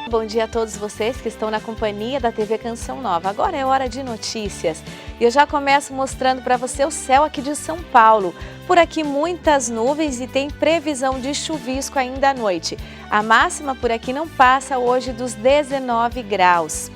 Bom dia a todos vocês que estão na companhia da TV Canção Nova. Agora é hora de notícias. E eu já começo mostrando para você o céu aqui de São Paulo. Por aqui muitas nuvens e tem previsão de chuvisco ainda à noite. A máxima por aqui não passa hoje dos 19 graus.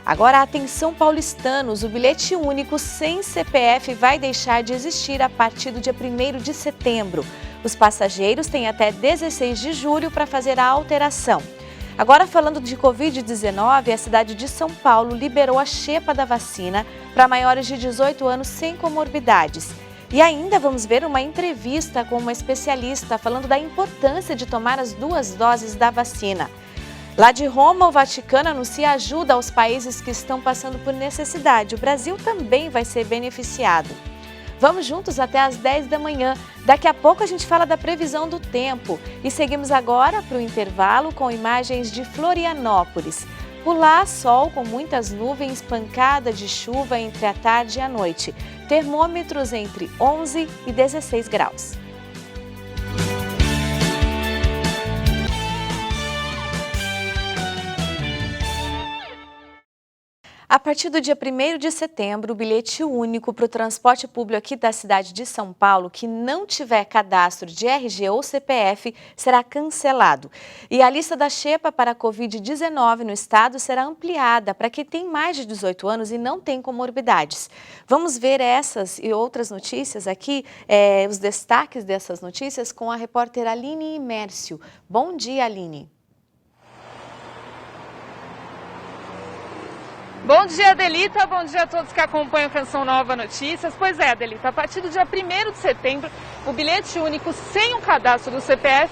Agora, atenção paulistanos, o bilhete único sem CPF vai deixar de existir a partir do dia 1º de setembro. Os passageiros têm até 16 de julho para fazer a alteração. Agora, falando de Covid-19, a cidade de São Paulo liberou a xepa da vacina para maiores de 18 anos sem comorbidades. E ainda vamos ver uma entrevista com uma especialista falando da importância de tomar as 2 doses da vacina. Lá de Roma, o Vaticano anuncia ajuda aos países que estão passando por necessidade. O Brasil também vai ser beneficiado. Vamos juntos até às 10 da manhã. Daqui a pouco a gente fala da previsão do tempo. E seguimos agora para o intervalo com imagens de Florianópolis. Por lá, sol com muitas nuvens, pancada de chuva entre a tarde e a noite. Termômetros entre 11 e 16 graus. A partir do dia 1º de setembro, o bilhete único para o transporte público aqui da cidade de São Paulo, que não tiver cadastro de RG ou CPF, será cancelado. E a lista da xepa para a Covid-19 no estado será ampliada para quem tem mais de 18 anos e não tem comorbidades. Vamos ver essas e outras notícias aqui, os destaques dessas notícias com a repórter Aline Imércio. Bom dia, Aline. Bom dia, Adelita. Bom dia a todos que acompanham Canção Nova Notícias. Pois é, Adelita, a partir do dia 1º de setembro, o bilhete único sem o cadastro do CPF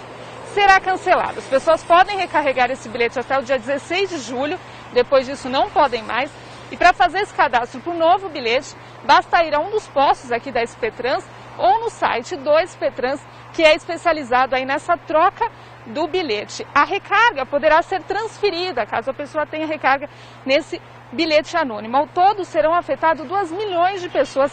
será cancelado. As pessoas podem recarregar esse bilhete até o dia 16 de julho, depois disso não podem mais. E para fazer esse cadastro para o novo bilhete, basta ir a um dos postos aqui da SP Trans ou no site do SP Trans, que é especializado aí nessa troca do bilhete. A recarga poderá ser transferida, caso a pessoa tenha recarga nesse bilhete anônimo. Ao todo, serão afetados 2 milhões de pessoas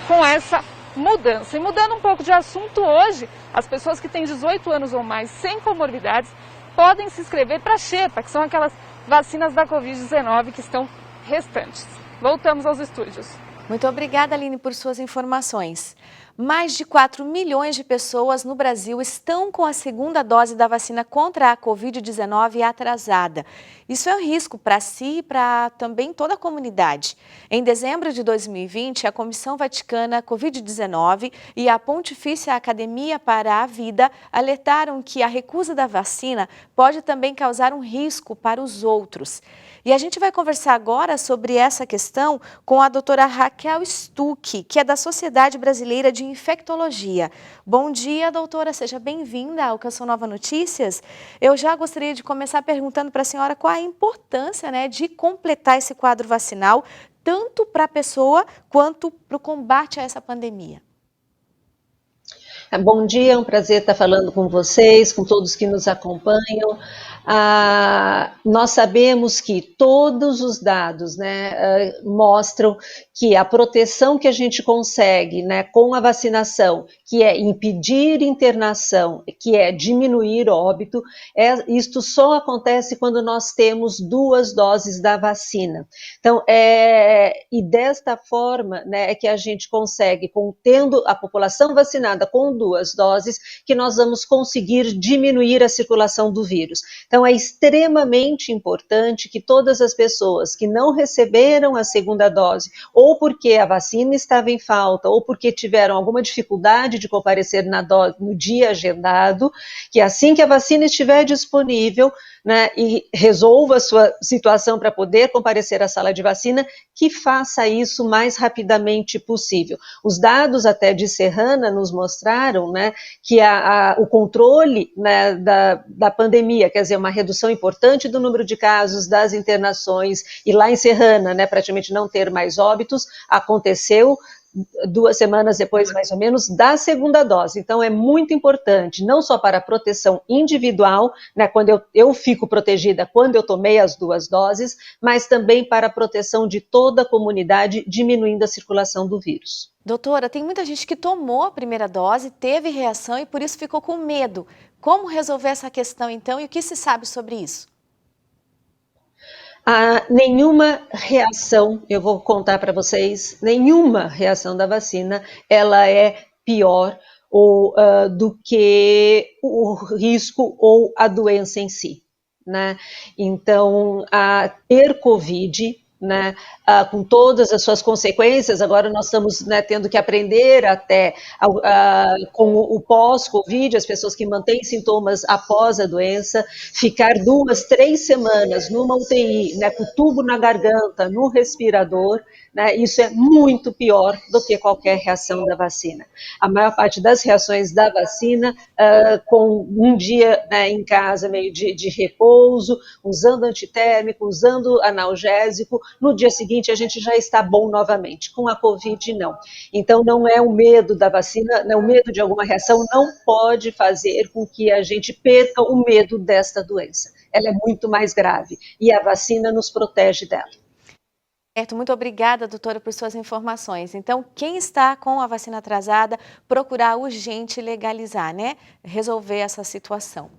com essa mudança. E mudando um pouco de assunto, hoje, as pessoas que têm 18 anos ou mais sem comorbidades podem se inscrever para a xepa, que são aquelas vacinas da Covid-19 que estão restantes. Voltamos aos estúdios. Muito obrigada, Aline, por suas informações. Mais de 4 milhões de pessoas no Brasil estão com a segunda dose da vacina contra a Covid-19 atrasada. Isso é um risco para si e para também toda a comunidade. Em dezembro de 2020, a Comissão Vaticana Covid-19 e a Pontifícia Academia para a Vida alertaram que a recusa da vacina pode também causar um risco para os outros. E a gente vai conversar agora sobre essa questão com a doutora Raquel Stuck, que é da Sociedade Brasileira de Infectologia. Bom dia, doutora, seja bem-vinda ao Canção Nova Notícias. Eu já gostaria de começar perguntando para a senhora qual a importância, de completar esse quadro vacinal, tanto para a pessoa quanto para o combate a essa pandemia. Bom dia, é um prazer estar falando com vocês, com todos que nos acompanham. Nós sabemos que todos os dados mostram que a proteção que a gente consegue com a vacinação, que é impedir internação, que é diminuir óbito, isto só acontece quando nós temos 2 doses da vacina. Então, e desta forma é que a gente consegue, tendo a população vacinada com 2 doses, que nós vamos conseguir diminuir a circulação do vírus. Então, é extremamente importante que todas as pessoas que não receberam a segunda dose, ou porque a vacina estava em falta, ou porque tiveram alguma dificuldade de comparecer na dose no dia agendado, que assim que a vacina estiver disponível, e resolva a sua situação para poder comparecer à sala de vacina, que faça isso o mais rapidamente possível. Os dados até de Serrana nos mostraram que o controle da pandemia, quer dizer, uma redução importante do número de casos, das internações, e lá em Serrana, praticamente não ter mais óbitos, aconteceu 2 semanas depois, mais ou menos, da segunda dose. Então, é muito importante, não só para a proteção individual, quando eu fico protegida quando eu tomei as 2 doses, mas também para a proteção de toda a comunidade, diminuindo a circulação do vírus. Doutora, tem muita gente que tomou a primeira dose, teve reação e por isso ficou com medo. Como resolver essa questão, então, e o que se sabe sobre isso? Nenhuma reação, eu vou contar para vocês, nenhuma reação da vacina, ela é pior do que o risco ou a doença em si, né? Então, ter Covid, né, com todas as suas consequências, agora nós estamos, né, tendo que aprender até com o pós-Covid, as pessoas que mantêm sintomas após a doença, ficar 2, 3 semanas numa UTI, né, com tubo na garganta, no respirador, né, isso é muito pior do que qualquer reação da vacina. A maior parte das reações da vacina, com um dia, né, em casa, meio de repouso, usando antitérmico, usando analgésico, no dia seguinte a gente já está bom novamente. Com a Covid, não. Então, não é o medo da vacina, o medo de alguma reação não pode fazer com que a gente perca o medo desta doença. Ela é muito mais grave e a vacina nos protege dela. Certo, muito obrigada, doutora, por suas informações. Então, quem está com a vacina atrasada, procurar urgente legalizar, né? Resolver essa situação.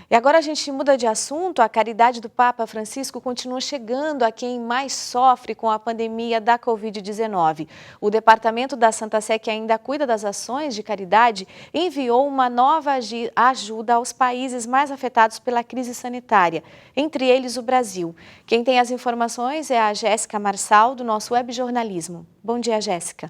E agora a gente muda de assunto. A caridade do Papa Francisco continua chegando a quem mais sofre com a pandemia da Covid-19. O Departamento da Santa Sé, que ainda cuida das ações de caridade, enviou uma nova ajuda aos países mais afetados pela crise sanitária, entre eles o Brasil. Quem tem as informações é a Jéssica Marçal, do nosso Web Jornalismo. Bom dia, Jéssica.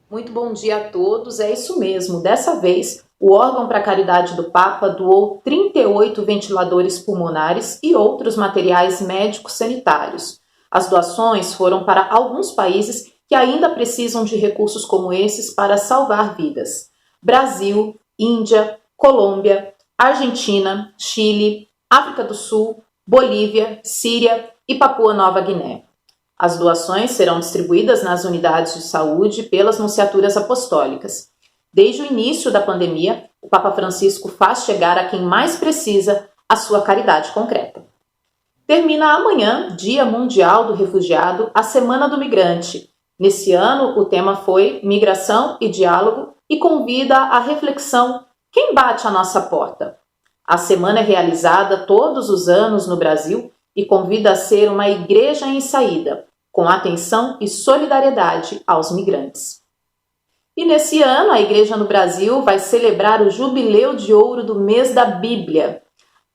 Muito bom dia a todos. É isso mesmo. Dessa vez, o órgão para a caridade do Papa doou 38 ventiladores pulmonares e outros materiais médicos sanitários. As doações foram para alguns países que ainda precisam de recursos como esses para salvar vidas: Brasil, Índia, Colômbia, Argentina, Chile, África do Sul, Bolívia, Síria e Papua Nova Guiné. As doações serão distribuídas nas unidades de saúde pelas nunciaturas apostólicas. Desde o início da pandemia, o Papa Francisco faz chegar a quem mais precisa a sua caridade concreta. Termina amanhã, Dia Mundial do Refugiado, a Semana do Migrante. Nesse ano, o tema foi Migração e Diálogo e convida à reflexão: quem bate à nossa porta? A semana é realizada todos os anos no Brasil e convida a ser uma igreja em saída, com atenção e solidariedade aos migrantes. E nesse ano, a Igreja no Brasil vai celebrar o Jubileu de Ouro do Mês da Bíblia.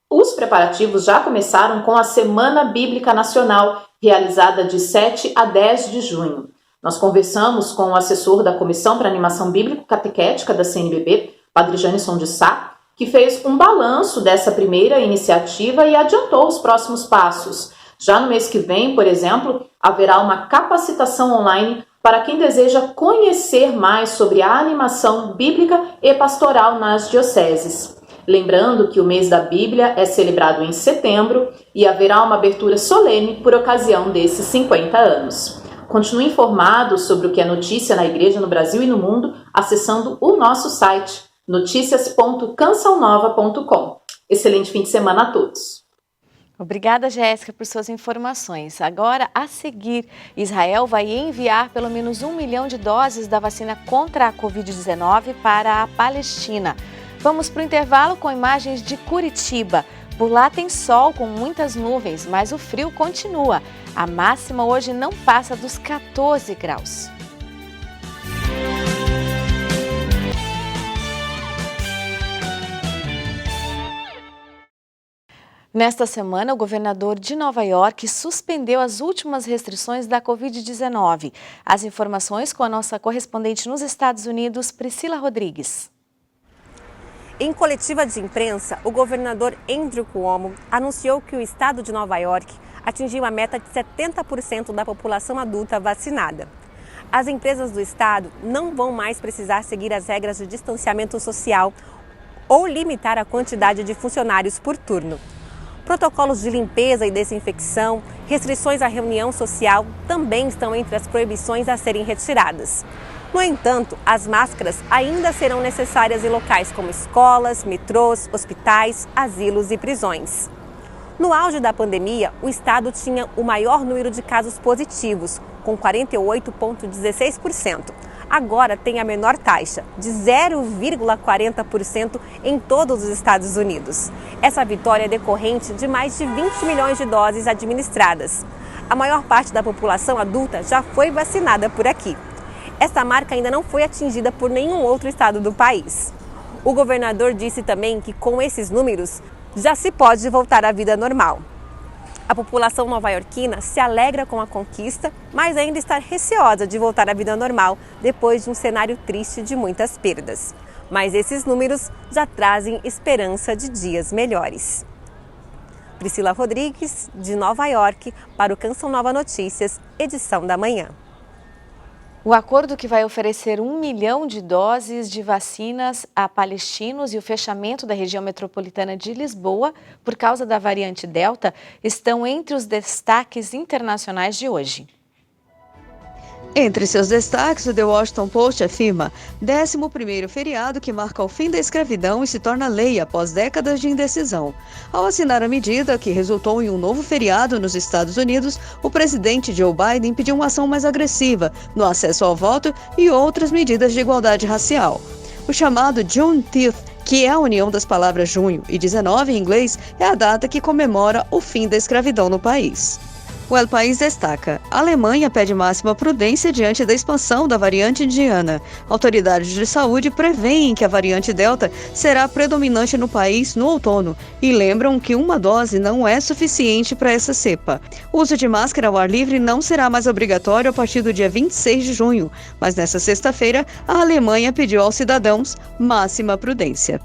Os preparativos já começaram com a Semana Bíblica Nacional, realizada de 7 a 10 de junho. Nós conversamos com o assessor da Comissão para Animação Bíblico-Catequética da CNBB, Padre Janisson de Sá, que fez um balanço dessa primeira iniciativa e adiantou os próximos passos. Já no mês que vem, por exemplo, haverá uma capacitação online para quem deseja conhecer mais sobre a animação bíblica e pastoral nas dioceses. Lembrando que o mês da Bíblia é celebrado em setembro e haverá uma abertura solene por ocasião desses 50 anos. Continue informado sobre o que é notícia na Igreja no Brasil e no mundo acessando o nosso site noticias.cançãonova.com. Excelente fim de semana a todos. Obrigada, Jéssica, por suas informações. Agora, a seguir, Israel vai enviar pelo menos 1 milhão de doses da vacina contra a Covid-19 para a Palestina. Vamos para o intervalo com imagens de Curitiba. Por lá tem sol com muitas nuvens, mas o frio continua. A máxima hoje não passa dos 14 graus. Nesta semana, o governador de Nova York suspendeu as últimas restrições da Covid-19. As informações com a nossa correspondente nos Estados Unidos, Priscila Rodrigues. Em coletiva de imprensa, o governador Andrew Cuomo anunciou que o estado de Nova York atingiu a meta de 70% da população adulta vacinada. As empresas do estado não vão mais precisar seguir as regras de distanciamento social ou limitar a quantidade de funcionários por turno. Protocolos de limpeza e desinfecção, restrições à reunião social também estão entre as proibições a serem retiradas. No entanto, as máscaras ainda serão necessárias em locais como escolas, metrôs, hospitais, asilos e prisões. No auge da pandemia, o estado tinha o maior número de casos positivos, com 48,16%. agora tem a menor taxa, de 0,40% em todos os Estados Unidos. Essa vitória é decorrente de mais de 20 milhões de doses administradas. A maior parte da população adulta já foi vacinada por aqui. Essa marca ainda não foi atingida por nenhum outro estado do país. O governador disse também que com esses números já se pode voltar à vida normal. A população nova-iorquina se alegra com a conquista, mas ainda está receosa de voltar à vida normal depois de um cenário triste de muitas perdas. Mas esses números já trazem esperança de dias melhores. Priscila Rodrigues, de Nova York, para o Canção Nova Notícias, edição da manhã. O acordo que vai oferecer 1 milhão de doses de vacinas a palestinos e o fechamento da região metropolitana de Lisboa por causa da variante Delta estão entre os destaques internacionais de hoje. Entre seus destaques, o The Washington Post afirma 11º feriado que marca o fim da escravidão e se torna lei após décadas de indecisão. Ao assinar a medida, que resultou em um novo feriado nos Estados Unidos, o presidente Joe Biden pediu uma ação mais agressiva no acesso ao voto e outras medidas de igualdade racial. O chamado Juneteenth, que é a união das palavras junho e 19 em inglês, é a data que comemora o fim da escravidão no país. O El País destaca: a Alemanha pede máxima prudência diante da expansão da variante indiana. Autoridades de saúde preveem que a variante Delta será predominante no país no outono e lembram que uma dose não é suficiente para essa cepa. O uso de máscara ao ar livre não será mais obrigatório a partir do dia 26 de junho, mas nesta sexta-feira a Alemanha pediu aos cidadãos máxima prudência.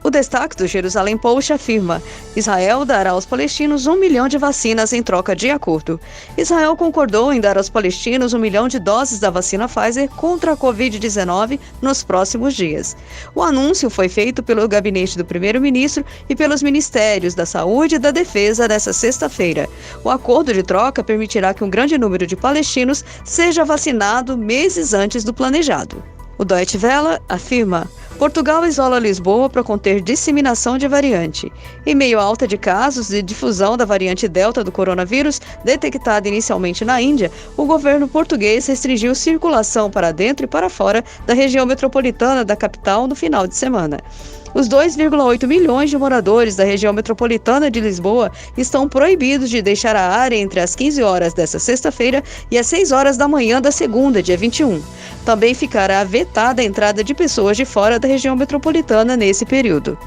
O destaque do Jerusalém Post afirma: Israel dará aos palestinos 1 milhão de vacinas em troca de acordo. Israel concordou em dar aos palestinos 1 milhão de doses da vacina Pfizer contra a Covid-19 nos próximos dias. O anúncio foi feito pelo gabinete do primeiro-ministro e pelos ministérios da Saúde e da Defesa nesta sexta-feira. O acordo de troca permitirá que um grande número de palestinos seja vacinado meses antes do planejado. O Deutsche Welle afirma: Portugal isola Lisboa para conter disseminação de variante. Em meio à alta de casos e difusão da variante Delta do coronavírus, detectada inicialmente na Índia, o governo português restringiu circulação para dentro e para fora da região metropolitana da capital no final de semana. Os 2,8 milhões de moradores da região metropolitana de Lisboa estão proibidos de deixar a área entre as 15 horas desta sexta-feira e as 6 horas da manhã da segunda, dia 21. Também ficará vetada a entrada de pessoas de fora da região metropolitana nesse período.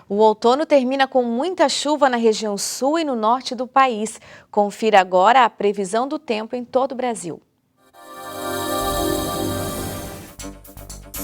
O outono termina com muita chuva na região sul e no norte do país. Confira agora a previsão do tempo em todo o Brasil.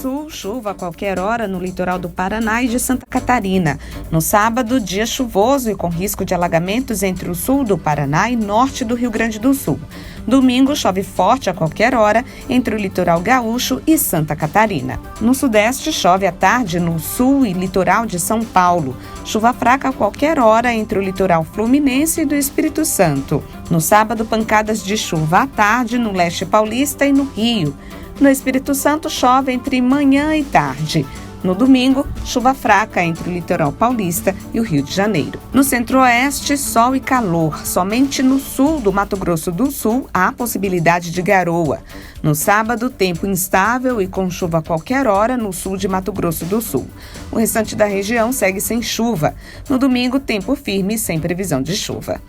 Sul, chuva a qualquer hora no litoral do Paraná e de Santa Catarina. No sábado, dia chuvoso e com risco de alagamentos entre o sul do Paraná e norte do Rio Grande do Sul. Domingo, chove forte a qualquer hora entre o litoral gaúcho e Santa Catarina. No sudeste, chove à tarde no sul e litoral de São Paulo. Chuva fraca a qualquer hora entre o litoral fluminense e do Espírito Santo. No sábado, pancadas de chuva à tarde no leste paulista e no Rio. No Espírito Santo, chove entre manhã e tarde. No domingo, chuva fraca entre o litoral paulista e o Rio de Janeiro. No centro-oeste, sol e calor. Somente no sul do Mato Grosso do Sul há possibilidade de garoa. No sábado, tempo instável e com chuva a qualquer hora no sul de Mato Grosso do Sul. O restante da região segue sem chuva. No domingo, tempo firme sem previsão de chuva.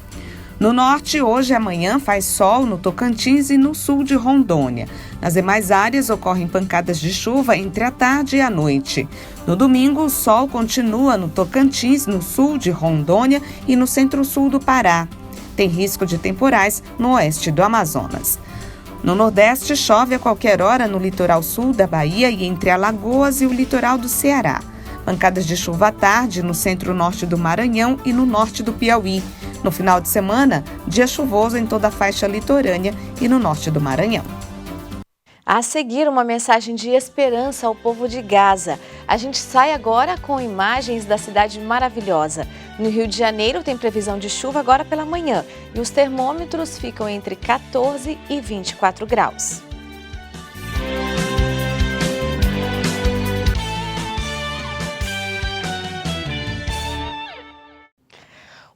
No norte, hoje e amanhã faz sol no Tocantins e no sul de Rondônia. Nas demais áreas ocorrem pancadas de chuva entre a tarde e a noite. No domingo, o sol continua no Tocantins, no sul de Rondônia e no centro-sul do Pará. Tem risco de temporais no oeste do Amazonas. No nordeste, chove a qualquer hora no litoral sul da Bahia e entre Alagoas e o litoral do Ceará. Pancadas de chuva à tarde no centro-norte do Maranhão e no norte do Piauí. No final de semana, dia chuvoso em toda a faixa litorânea e no norte do Maranhão. A seguir, uma mensagem de esperança ao povo de Gaza. A gente sai agora com imagens da cidade maravilhosa. No Rio de Janeiro tem previsão de chuva agora pela manhã e os termômetros ficam entre 14 e 24 graus.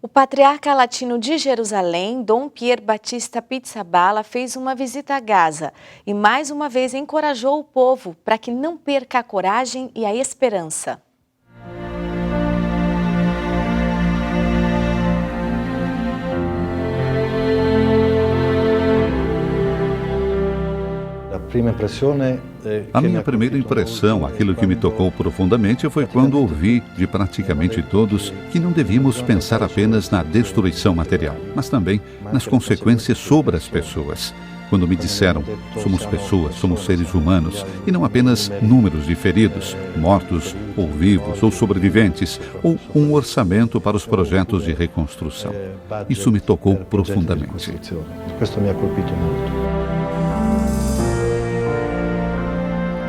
O patriarca latino de Jerusalém, Dom Pier Batista Pizzaballa, fez uma visita a Gaza e mais uma vez encorajou o povo para que não perca a coragem e a esperança. A minha primeira impressão, aquilo que me tocou profundamente, foi quando ouvi de praticamente todos que não devíamos pensar apenas na destruição material, mas também nas consequências sobre as pessoas. Quando me disseram, somos pessoas, somos seres humanos, e não apenas números de feridos, mortos ou vivos ou sobreviventes, ou um orçamento para os projetos de reconstrução. Isso me tocou profundamente.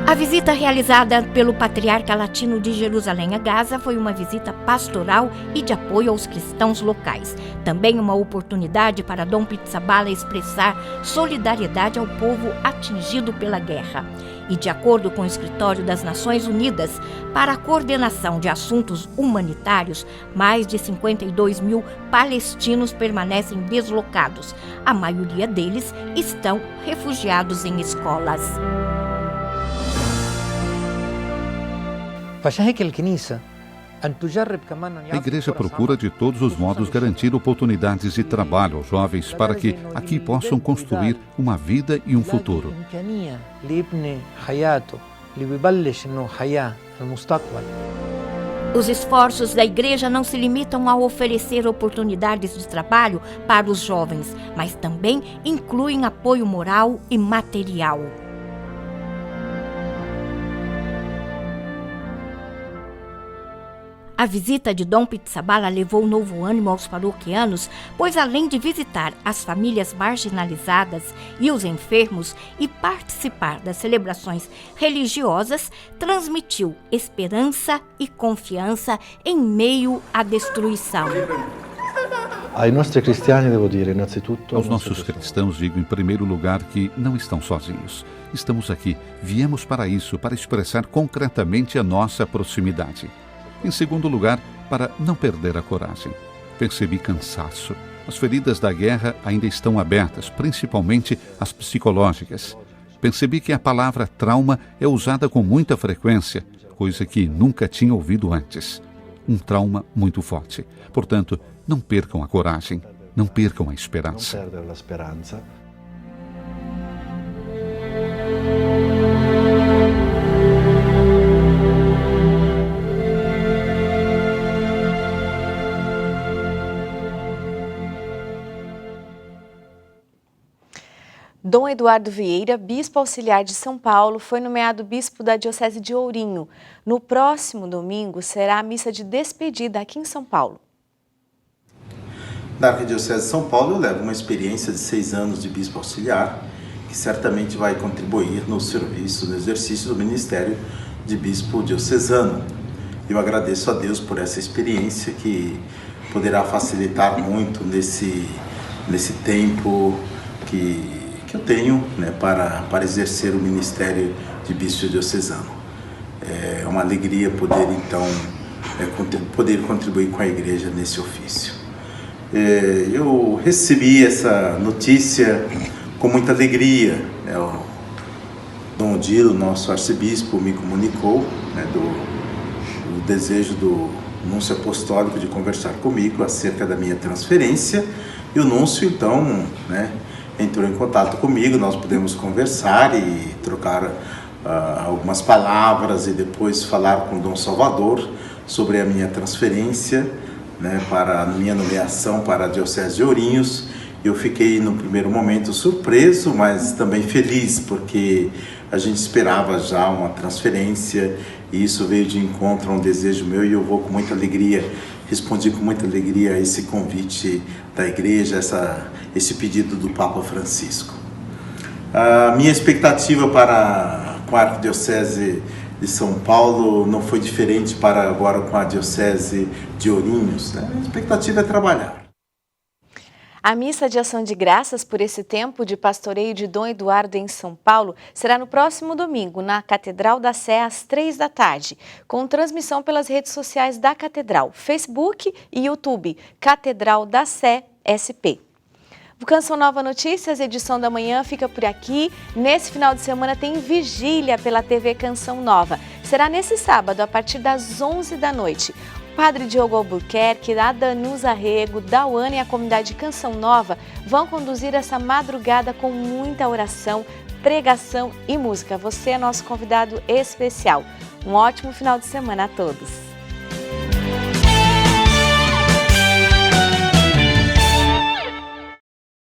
A visita realizada pelo patriarca latino de Jerusalém a Gaza foi uma visita pastoral e de apoio aos cristãos locais. Também uma oportunidade para Dom Pizzaballa expressar solidariedade ao povo atingido pela guerra. E de acordo com o Escritório das Nações Unidas para a Coordenação de Assuntos Humanitários, mais de 52 mil palestinos permanecem deslocados. A maioria deles estão refugiados em escolas. A igreja procura de todos os modos garantir oportunidades de trabalho aos jovens para que aqui possam construir uma vida e um futuro. Os esforços da igreja não se limitam a oferecer oportunidades de trabalho para os jovens, mas também incluem apoio moral e material. A visita de Dom Pizzaballa levou novo ânimo aos paroquianos, pois além de visitar as famílias marginalizadas e os enfermos e participar das celebrações religiosas, transmitiu esperança e confiança em meio à destruição. Aos nossos cristãos digo em primeiro lugar que não estão sozinhos. Estamos aqui, viemos para isso, para expressar concretamente a nossa proximidade. Em segundo lugar, para não perder a coragem. Percebi cansaço. As feridas da guerra ainda estão abertas, principalmente as psicológicas. Percebi que a palavra trauma é usada com muita frequência, coisa que nunca tinha ouvido antes. Um trauma muito forte. Portanto, não percam a coragem, não percam a esperança. Dom Eduardo Vieira, bispo auxiliar de São Paulo, foi nomeado bispo da Diocese de Ourinho. No próximo domingo será a missa de despedida aqui em São Paulo. Na Arquidiocese de São Paulo eu levo uma experiência de 6 anos de bispo auxiliar, que certamente vai contribuir no serviço, no exercício do ministério de bispo diocesano. Eu agradeço a Deus por essa experiência que poderá facilitar muito nesse tempo que eu tenho, né, para exercer o ministério de bispo diocesano. É uma alegria poder, então, poder contribuir com a igreja nesse ofício. Eu recebi essa notícia com muita alegria. O Dom Odilo, nosso arcebispo, me comunicou, né, do desejo do núncio apostólico de conversar comigo acerca da minha transferência, e o núncio, então, né, entrou em contato comigo. Nós pudemos conversar e trocar algumas palavras e depois falar com o Dom Salvador sobre a minha transferência, né, para a minha nomeação para a Diocese de Ourinhos. Eu fiquei no primeiro momento surpreso, mas também feliz, porque a gente esperava já uma transferência e isso veio de encontro a um desejo meu, e eu vou com muita alegria, respondi com muita alegria a esse convite da igreja, esse pedido do Papa Francisco. A minha expectativa com a Arquidiocese de São Paulo não foi diferente para agora com a Diocese de Ourinhos, né? A expectativa é trabalhar. A missa de ação de graças por esse tempo de pastoreio de Dom Eduardo em São Paulo será no próximo domingo, na Catedral da Sé, às 15h, com transmissão pelas redes sociais da Catedral, Facebook e YouTube, Catedral da Sé SP. O Canção Nova Notícias, edição da manhã, fica por aqui. Nesse final de semana tem vigília pela TV Canção Nova. Será nesse sábado, a partir das 11 da noite. Padre Diogo Albuquerque, a Danusa Rego, Dauane e a comunidade Canção Nova vão conduzir essa madrugada com muita oração, pregação e música. Você é nosso convidado especial. Um ótimo final de semana a todos.